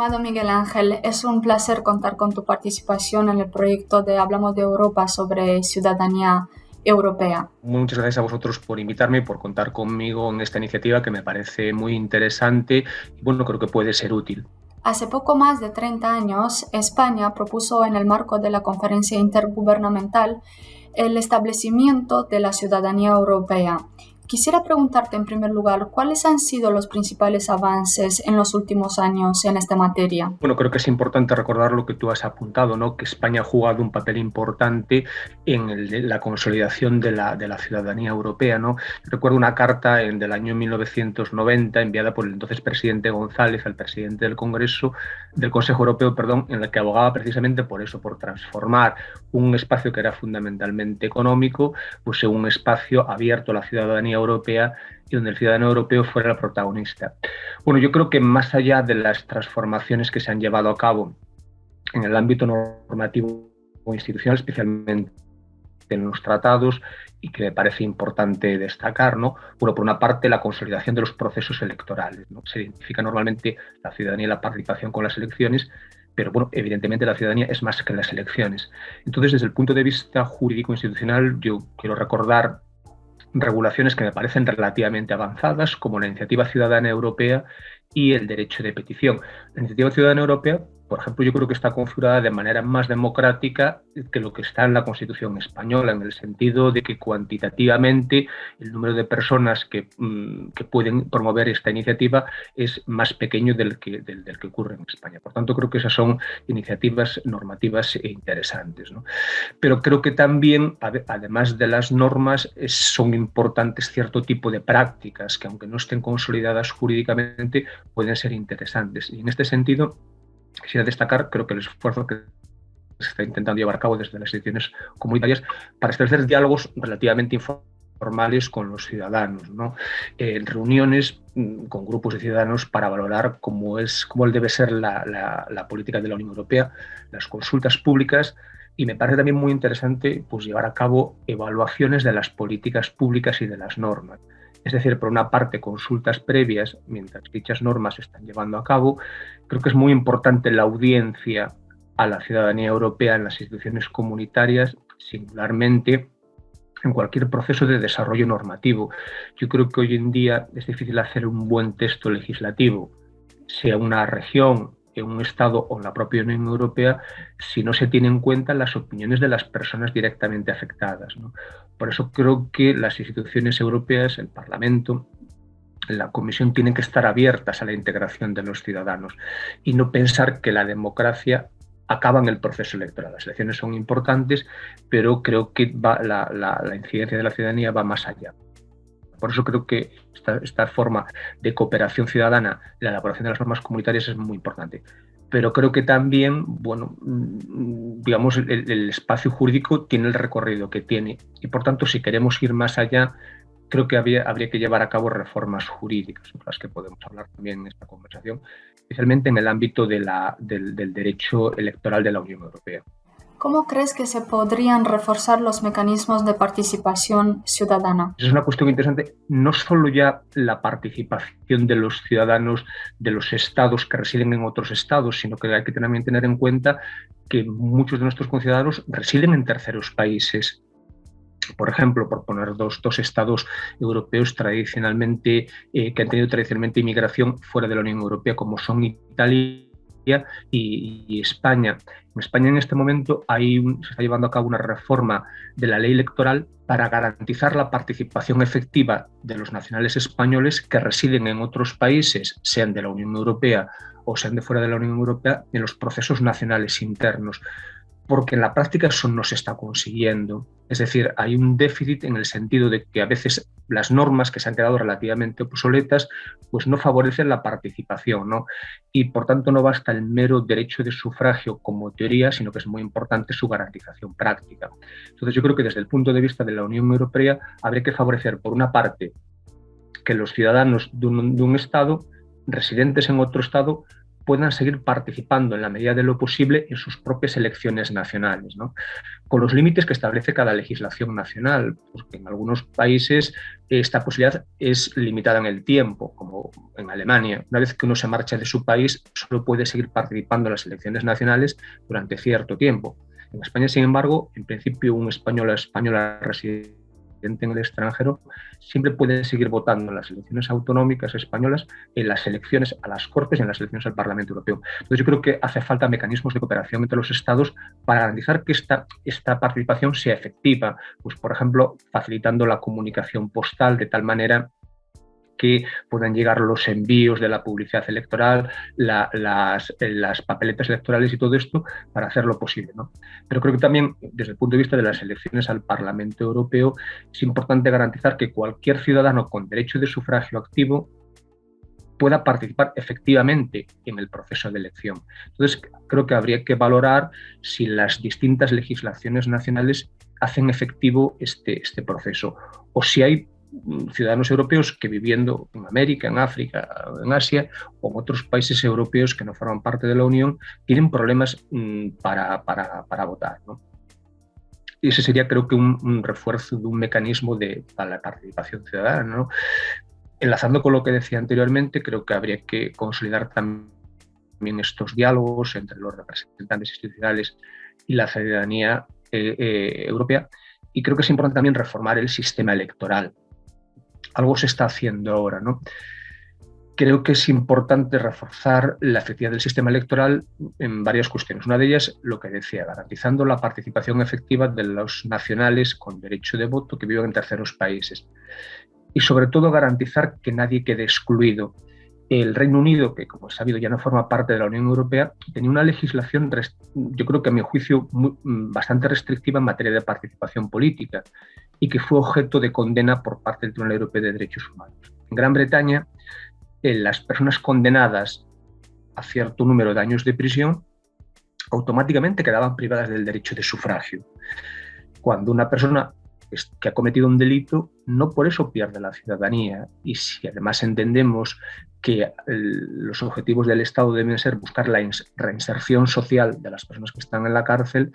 Estimado Miguel Ángel, es un placer contar con tu participación en el proyecto de Hablamos de Europa sobre ciudadanía europea. Muchas gracias a vosotros por invitarme y por contar conmigo en esta iniciativa que me parece muy interesante y bueno, creo que puede ser útil. Hace poco más de 30 años, España propuso en el marco de la Conferencia Intergubernamental el establecimiento de la ciudadanía europea. Quisiera preguntarte en primer lugar, ¿cuáles han sido los principales avances en los últimos años en esta materia? Bueno, creo que es importante recordar lo que tú has apuntado, ¿no? Que España ha jugado un papel importante en la consolidación de la ciudadanía europea, ¿no? Recuerdo una carta del año 1990 enviada por el entonces presidente González al presidente del Consejo Europeo, perdón, en la que abogaba precisamente por eso, por transformar un espacio que era fundamentalmente económico, pues en un espacio abierto a la ciudadanía europea y donde el ciudadano europeo fuera el protagonista. Bueno, yo creo que más allá de las transformaciones que se han llevado a cabo en el ámbito normativo o institucional, especialmente en los tratados, y que me parece importante destacar, ¿no? Bueno, por una parte, la consolidación de los procesos electorales, ¿no? Se identifica normalmente la ciudadanía y la participación con las elecciones, pero bueno, evidentemente la ciudadanía es más que las elecciones. Entonces, desde el punto de vista jurídico-institucional, yo quiero recordar regulaciones que me parecen relativamente avanzadas, como la Iniciativa Ciudadana Europea y el derecho de petición. La Iniciativa Ciudadana Europea, por ejemplo, yo creo que está configurada de manera más democrática que lo que está en la Constitución española, en el sentido de que cuantitativamente el número de personas que pueden promover esta iniciativa es más pequeño del que ocurre en España. Por tanto, creo que esas son iniciativas normativas interesantes, ¿no? Pero creo que también, además de las normas, son importantes cierto tipo de prácticas que, aunque no estén consolidadas jurídicamente, pueden ser interesantes. Y en este sentido, quisiera destacar, creo que el esfuerzo que se está intentando llevar a cabo desde las instituciones comunitarias para establecer diálogos relativamente informales con los ciudadanos, ¿no? Reuniones con grupos de ciudadanos para valorar cómo debe ser la política de la Unión Europea, las consultas públicas. Y me parece también muy interesante pues, llevar a cabo evaluaciones de las políticas públicas y de las normas. Es decir, por una parte, consultas previas, mientras dichas normas se están llevando a cabo. Creo que es muy importante la audiencia a la ciudadanía europea en las instituciones comunitarias, singularmente en cualquier proceso de desarrollo normativo. Yo creo que hoy en día es difícil hacer un buen texto legislativo, sea una región, en un Estado o en la propia Unión Europea, si no se tienen en cuenta las opiniones de las personas directamente afectadas, ¿no? Por eso creo que las instituciones europeas, el Parlamento, la Comisión, tienen que estar abiertas a la integración de los ciudadanos y no pensar que la democracia acaba en el proceso electoral. Las elecciones son importantes, pero creo que la incidencia de la ciudadanía va más allá. Por eso creo que esta forma de cooperación ciudadana, la elaboración de las normas comunitarias es muy importante. Pero creo que también, bueno, digamos, el espacio jurídico tiene el recorrido que tiene. Y por tanto, si queremos ir más allá, creo que habría que llevar a cabo reformas jurídicas, sobre las que podemos hablar también en esta conversación, especialmente en el ámbito del derecho electoral de la Unión Europea. ¿Cómo crees que se podrían reforzar los mecanismos de participación ciudadana? Es una cuestión interesante, no solo ya la participación de los ciudadanos de los estados que residen en otros estados, sino que hay que también tener en cuenta que muchos de nuestros conciudadanos residen en terceros países. Por ejemplo, por poner dos estados europeos tradicionalmente, que han tenido tradicionalmente inmigración fuera de la Unión Europea, como son Italia y España. En España en este momento se está llevando a cabo una reforma de la ley electoral para garantizar la participación efectiva de los nacionales españoles que residen en otros países, sean de la Unión Europea o sean de fuera de la Unión Europea, en los procesos nacionales internos. Porque en la práctica eso no se está consiguiendo. Es decir, hay un déficit en el sentido de que a veces las normas que se han quedado relativamente obsoletas pues no favorecen la participación, ¿no? Y por tanto no basta el mero derecho de sufragio como teoría, sino que es muy importante su garantización práctica. Entonces yo creo que desde el punto de vista de la Unión Europea habría que favorecer, por una parte, que los ciudadanos de un Estado, residentes en otro Estado, puedan seguir participando en la medida de lo posible en sus propias elecciones nacionales, ¿no? Con los límites que establece cada legislación nacional, porque en algunos países esta posibilidad es limitada en el tiempo, como en Alemania. Una vez que uno se marcha de su país, solo puede seguir participando en las elecciones nacionales durante cierto tiempo. En España, sin embargo, en principio un español o española residente en el extranjero siempre puede seguir votando en las elecciones autonómicas españolas, en las elecciones a las Cortes y en las elecciones al Parlamento Europeo. Entonces yo creo que hace falta mecanismos de cooperación entre los Estados para garantizar que esta participación sea efectiva, pues por ejemplo facilitando la comunicación postal de tal manera que puedan llegar los envíos de la publicidad electoral, las papeletas electorales y todo esto para hacerlo posible, ¿no? Pero creo que también, desde el punto de vista de las elecciones al Parlamento Europeo, es importante garantizar que cualquier ciudadano con derecho de sufragio activo pueda participar efectivamente en el proceso de elección. Entonces, creo que habría que valorar si las distintas legislaciones nacionales hacen efectivo este proceso, o si hay ciudadanos europeos que viviendo en América, en África, en Asia o en otros países europeos que no forman parte de la Unión tienen problemas para votar, ¿no? Y ese sería, creo que, un refuerzo de un mecanismo para la participación ciudadana, ¿no? Enlazando con lo que decía anteriormente, creo que habría que consolidar también estos diálogos entre los representantes institucionales y la ciudadanía europea. Y creo que es importante también reformar el sistema electoral. Algo se está haciendo ahora, ¿no? Creo que es importante reforzar la efectividad del sistema electoral en varias cuestiones. Una de ellas, lo que decía, garantizando la participación efectiva de los nacionales con derecho de voto que viven en terceros países. Y sobre todo garantizar que nadie quede excluido. El Reino Unido, que como es sabido ya no forma parte de la Unión Europea, tenía una legislación, yo creo que a mi juicio, bastante restrictiva en materia de participación política y que fue objeto de condena por parte del Tribunal Europeo de Derechos Humanos. En Gran Bretaña, las personas condenadas a cierto número de años de prisión automáticamente quedaban privadas del derecho de sufragio. Cuando una persona que ha cometido un delito, no por eso pierde la ciudadanía. Y si además entendemos que los objetivos del Estado deben ser buscar la reinserción social de las personas que están en la cárcel,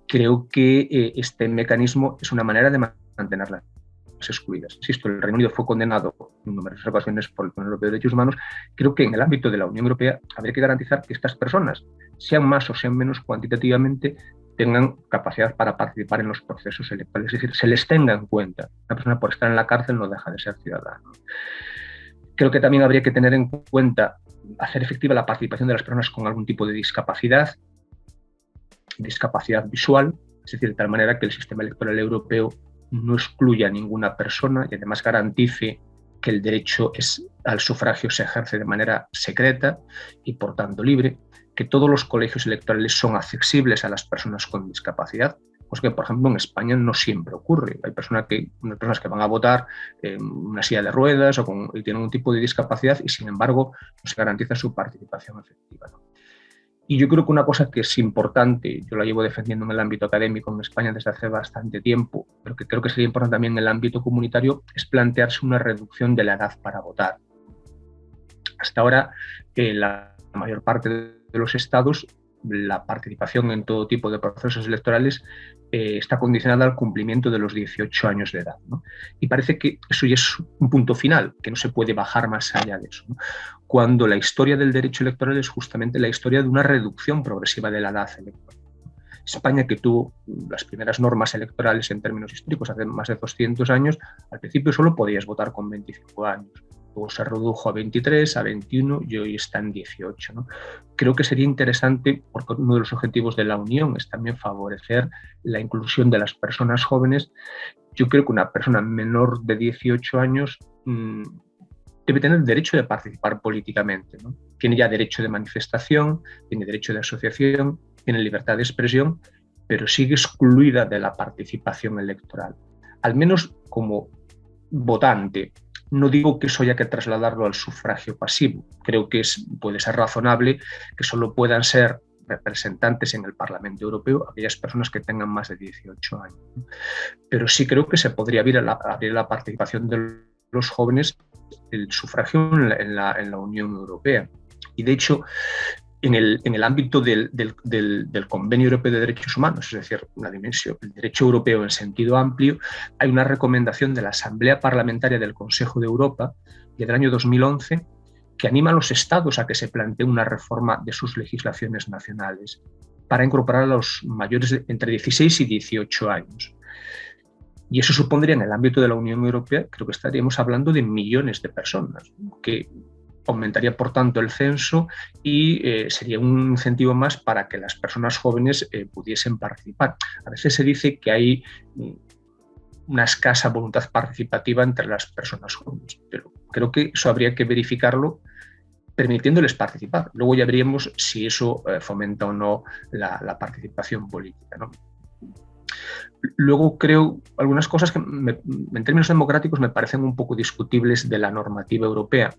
creo que este mecanismo es una manera de mantenerlas excluidas. Insisto, el Reino Unido fue condenado en numerosas ocasiones por el Tribunal Europeo de Derechos Humanos. Creo que en el ámbito de la Unión Europea habría que garantizar que estas personas, sean más o sean menos cuantitativamente, tengan capacidad para participar en los procesos electorales, es decir, se les tenga en cuenta. Una persona por estar en la cárcel no deja de ser ciudadano. Creo que también habría que tener en cuenta hacer efectiva la participación de las personas con algún tipo de discapacidad visual, es decir, de tal manera que el sistema electoral europeo no excluya a ninguna persona y además garantice que el derecho al sufragio se ejerce de manera secreta y por tanto libre, que todos los colegios electorales son accesibles a las personas con discapacidad, pues que por ejemplo en España no siempre ocurre. Hay personas que van a votar en una silla de ruedas y tienen un tipo de discapacidad y sin embargo no se garantiza su participación efectiva, ¿no? Y yo creo que una cosa que es importante, yo la llevo defendiendo en el ámbito académico en España desde hace bastante tiempo, pero que creo que sería importante también en el ámbito comunitario, es plantearse una reducción de la edad para votar. Hasta ahora, la mayor parte de los estados, la participación en todo tipo de procesos electorales está condicionada al cumplimiento de los 18 años de edad, ¿no? Y parece que eso ya es un punto final, que no se puede bajar más allá de eso, ¿no? Cuando la historia del derecho electoral es justamente la historia de una reducción progresiva de la edad electoral. España, que tuvo las primeras normas electorales en términos históricos hace más de 200 años, al principio solo podías votar con 25 años. Luego se redujo a 23, a 21 y hoy está en 18, ¿no? Creo que sería interesante, porque uno de los objetivos de la Unión es también favorecer la inclusión de las personas jóvenes. Yo creo que una persona menor de 18 años debe tener derecho de participar políticamente, ¿no? Tiene ya derecho de manifestación, tiene derecho de asociación, tiene libertad de expresión, pero sigue excluida de la participación electoral, al menos como votante. No digo que eso haya que trasladarlo al sufragio pasivo. Creo que puede ser razonable que solo puedan ser representantes en el Parlamento Europeo aquellas personas que tengan más de 18 años. Pero sí creo que se podría abrir la participación de los jóvenes, el sufragio en la Unión Europea. Y de hecho, en el ámbito del Convenio Europeo de Derechos Humanos, es decir, una dimensión, el derecho europeo en sentido amplio, hay una recomendación de la Asamblea Parlamentaria del Consejo de Europa del año 2011 que anima a los Estados a que se planteen una reforma de sus legislaciones nacionales para incorporar a los mayores entre 16 y 18 años. Y eso supondría, en el ámbito de la Unión Europea, creo que estaríamos hablando de millones de personas, que aumentaría, por tanto, el censo y sería un incentivo más para que las personas jóvenes pudiesen participar. A veces se dice que hay una escasa voluntad participativa entre las personas jóvenes, pero creo que eso habría que verificarlo permitiéndoles participar. Luego ya veríamos si eso fomenta o no la participación política, ¿no? Luego creo algunas cosas que en términos democráticos me parecen un poco discutibles de la normativa europea,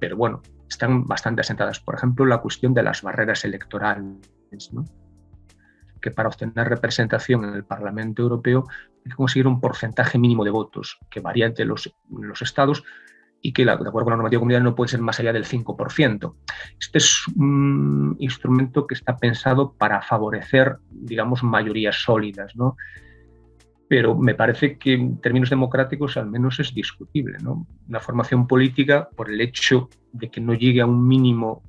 pero bueno, están bastante asentadas. Por ejemplo, la cuestión de las barreras electorales, ¿no? Que para obtener representación en el Parlamento Europeo hay que conseguir un porcentaje mínimo de votos que varía entre los estados y que, de acuerdo con la normativa comunitaria, no puede ser más allá del 5%. Este es un instrumento que está pensado para favorecer, digamos, mayorías sólidas, ¿no? Pero me parece que en términos democráticos al menos es discutible, ¿no? Una formación política, por el hecho de que no llegue a un mínimo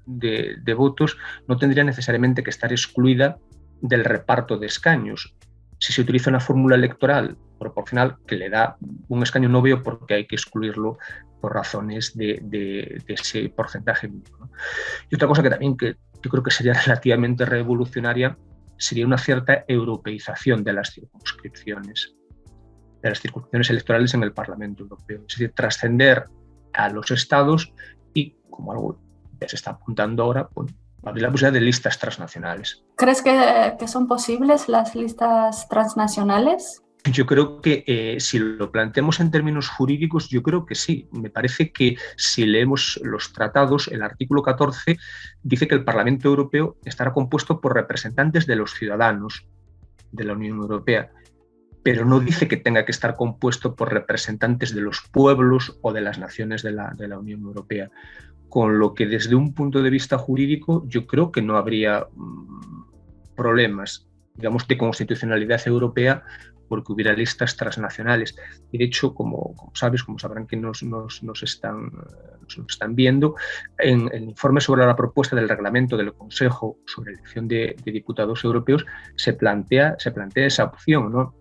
de votos, no tendría necesariamente que estar excluida del reparto de escaños. Si se utiliza una fórmula electoral proporcional que le da un escaño, no veo por qué hay que excluirlo por razones de ese porcentaje mínimo, ¿no? Y otra cosa que también que yo creo que sería relativamente revolucionaria sería una cierta europeización de las circunscripciones electorales en el Parlamento Europeo. Es decir, trascender a los estados y, como algo que se está apuntando ahora, pues, abrir la posibilidad de listas transnacionales. ¿Crees que son posibles las listas transnacionales? Yo creo que si lo planteamos en términos jurídicos, yo creo que sí. Me parece que si leemos los tratados, el artículo 14 dice que el Parlamento Europeo estará compuesto por representantes de los ciudadanos de la Unión Europea, pero no dice que tenga que estar compuesto por representantes de los pueblos o de las naciones de la Unión Europea. Con lo que desde un punto de vista jurídico yo creo que no habría problemas, digamos, de constitucionalidad europea porque hubiera listas transnacionales. Y de hecho, como sabrán que nos están viendo, en el informe sobre la propuesta del reglamento del Consejo sobre elección de diputados europeos se plantea esa opción, ¿no?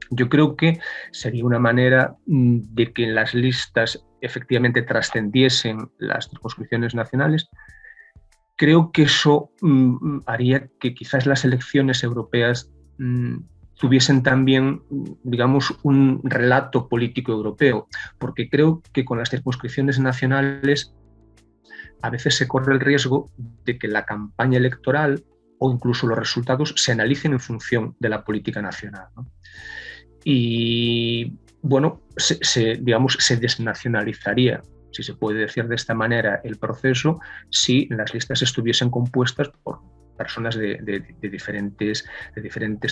Yo creo que sería una manera de que las listas efectivamente trascendiesen las circunscripciones nacionales. Creo que eso haría que quizás las elecciones europeas tuviesen también, digamos, un relato político europeo, porque creo que con las circunscripciones nacionales a veces se corre el riesgo de que la campaña electoral o incluso los resultados se analicen en función de la política nacional, ¿no? Y bueno, se desnacionalizaría, si se puede decir de esta manera, el proceso si las listas estuviesen compuestas por personas de diferentes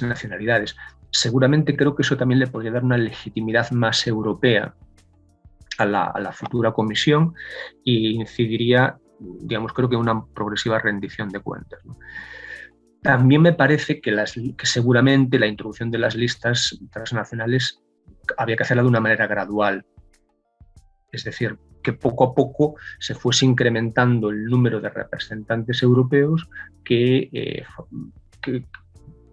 nacionalidades. Seguramente creo que eso también le podría dar una legitimidad más europea a la futura comisión e incidiría, digamos, creo que una progresiva rendición de cuentas, ¿no? También me parece que seguramente la introducción de las listas transnacionales había que hacerla de una manera gradual. Es decir, que poco a poco se fuese incrementando el número de representantes europeos que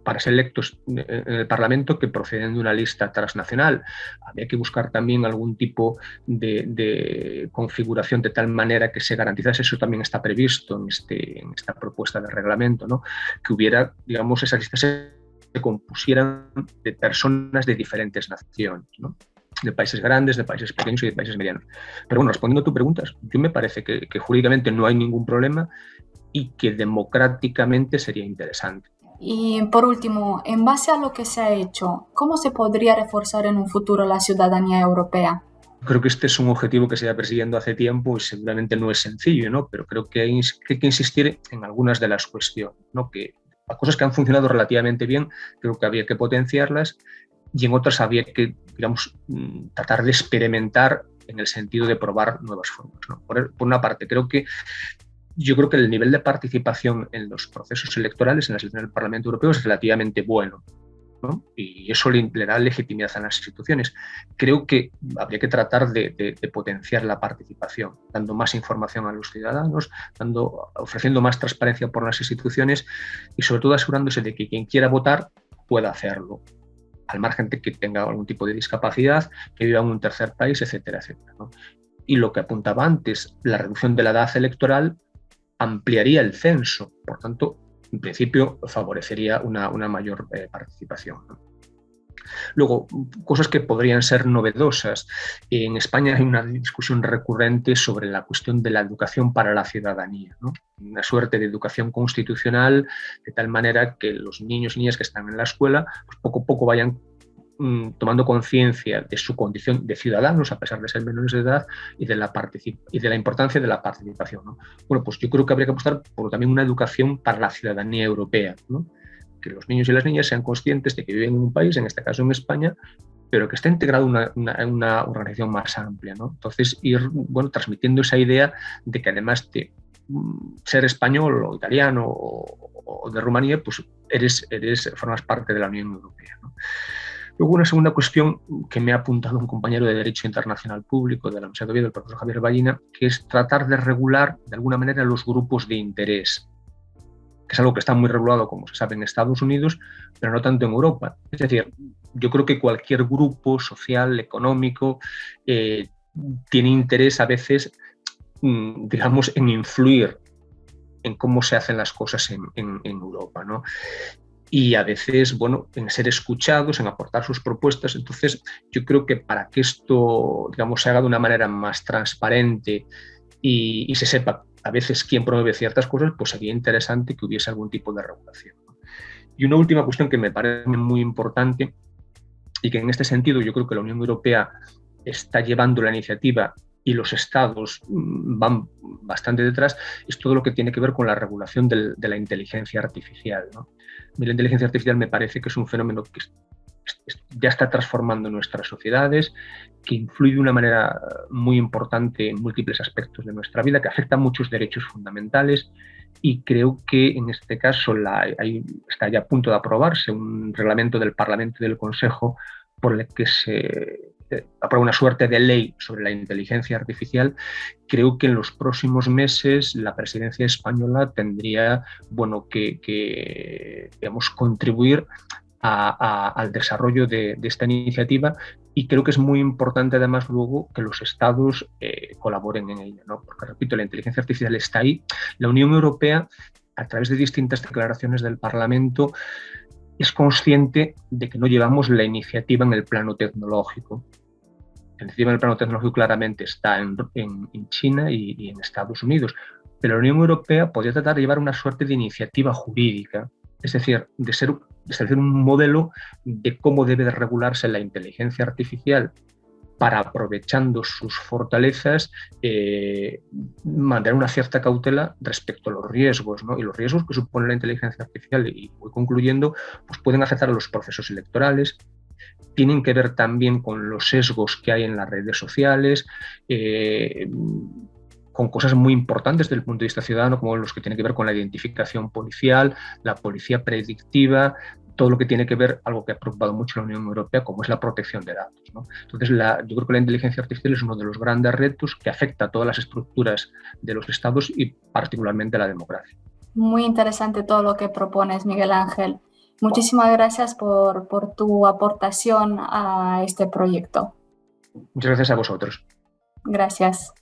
para ser electos en el Parlamento que proceden de una lista transnacional. Había que buscar también algún tipo de configuración de tal manera que se garantizase, eso también está previsto en esta propuesta de reglamento, ¿no? Que hubiera, digamos, esas listas se compusieran de personas de diferentes naciones, ¿no? De países grandes, de países pequeños y de países medianos. Pero bueno, respondiendo a tus preguntas, yo me parece que jurídicamente no hay ningún problema y que democráticamente sería interesante. Y por último, en base a lo que se ha hecho, ¿cómo se podría reforzar en un futuro la ciudadanía europea? Creo que este es un objetivo que se va persiguiendo hace tiempo y seguramente no es sencillo, ¿no? Pero creo que hay que insistir en algunas de las cuestiones, ¿no? Que cosas que han funcionado relativamente bien, creo que había que potenciarlas y en otras había que, digamos, tratar de experimentar en el sentido de probar nuevas formas, ¿no? Por una parte, creo que yo creo que el nivel de participación en los procesos electorales, en las elecciones del Parlamento Europeo, es relativamente bueno, ¿no? Y eso le da legitimidad a las instituciones. Creo que habría que tratar de potenciar la participación, dando más información a los ciudadanos, ofreciendo más transparencia por las instituciones y sobre todo asegurándose de que quien quiera votar pueda hacerlo, al margen de que tenga algún tipo de discapacidad, que viva en un tercer país, etcétera, etcétera, ¿no? Y lo que apuntaba antes, la reducción de la edad electoral ampliaría el censo, por tanto, en principio favorecería una mayor participación, ¿no? Luego, cosas que podrían ser novedosas. En España hay una discusión recurrente sobre la cuestión de la educación para la ciudadanía, ¿no? Una suerte de educación constitucional, de tal manera que los niños y niñas que están en la escuela, pues poco a poco vayan tomando conciencia de su condición de ciudadanos, a pesar de ser menores de edad, y de la importancia de la participación, ¿no? Bueno, pues yo creo que habría que apostar por también una educación para la ciudadanía europea, ¿no? Que los niños y las niñas sean conscientes de que viven en un país, en este caso en España, pero que está integrado en una organización más amplia, ¿no? Entonces, ir transmitiendo esa idea de que además de ser español o italiano o de Rumanía, pues formas parte de la Unión Europea, ¿no? Luego, una segunda cuestión que me ha apuntado un compañero de Derecho Internacional Público de la Universidad de Oviedo, el profesor Javier Ballina, que es tratar de regular de alguna manera los grupos de interés, que es algo que está muy regulado, como se sabe, en Estados Unidos, pero no tanto en Europa. Es decir, yo creo que cualquier grupo social, económico, tiene interés a veces, digamos, en influir en cómo se hacen las cosas en Europa, ¿no? Y a veces, en ser escuchados, en aportar sus propuestas. Entonces, yo creo que para que esto, digamos, se haga de una manera más transparente y se sepa a veces quién promueve ciertas cosas, pues sería interesante que hubiese algún tipo de regulación, ¿no? Y una última cuestión que me parece muy importante y que en este sentido yo creo que la Unión Europea está llevando la iniciativa y los estados van bastante detrás, es todo lo que tiene que ver con la regulación de la inteligencia artificial, ¿no? La inteligencia artificial me parece que es un fenómeno que ya está transformando nuestras sociedades, que influye de una manera muy importante en múltiples aspectos de nuestra vida, que afecta a muchos derechos fundamentales, y creo que en este caso está ya a punto de aprobarse un reglamento del Parlamento y del Consejo por el que se aprueba una suerte de ley sobre la inteligencia artificial. Creo que en los próximos meses la presidencia española tendría que digamos, contribuir al desarrollo de esta iniciativa, y creo que es muy importante además luego que los estados colaboren en ella, ¿no? Porque, repito, la inteligencia artificial está ahí. La Unión Europea, a través de distintas declaraciones del Parlamento, es consciente de que no llevamos la iniciativa en el plano tecnológico. La iniciativa en el plano tecnológico claramente está en China y en Estados Unidos, pero la Unión Europea podría tratar de llevar una suerte de iniciativa jurídica, es decir, de establecer un modelo de cómo debe de regularse la inteligencia artificial para, aprovechando sus fortalezas, mantener una cierta cautela respecto a los riesgos, ¿no? Y los riesgos que supone la inteligencia artificial, y voy concluyendo, pues pueden afectar a los procesos electorales, tienen que ver también con los sesgos que hay en las redes sociales, con cosas muy importantes desde el punto de vista ciudadano, como los que tienen que ver con la identificación policial, la policía predictiva, todo lo que tiene que ver, algo que ha preocupado mucho a la Unión Europea, como es la protección de datos, ¿no? Entonces, yo creo que la inteligencia artificial es uno de los grandes retos que afecta a todas las estructuras de los estados y particularmente a la democracia. Muy interesante todo lo que propones, Miguel Ángel. Muchísimas gracias por tu aportación a este proyecto. Muchas gracias a vosotros. Gracias.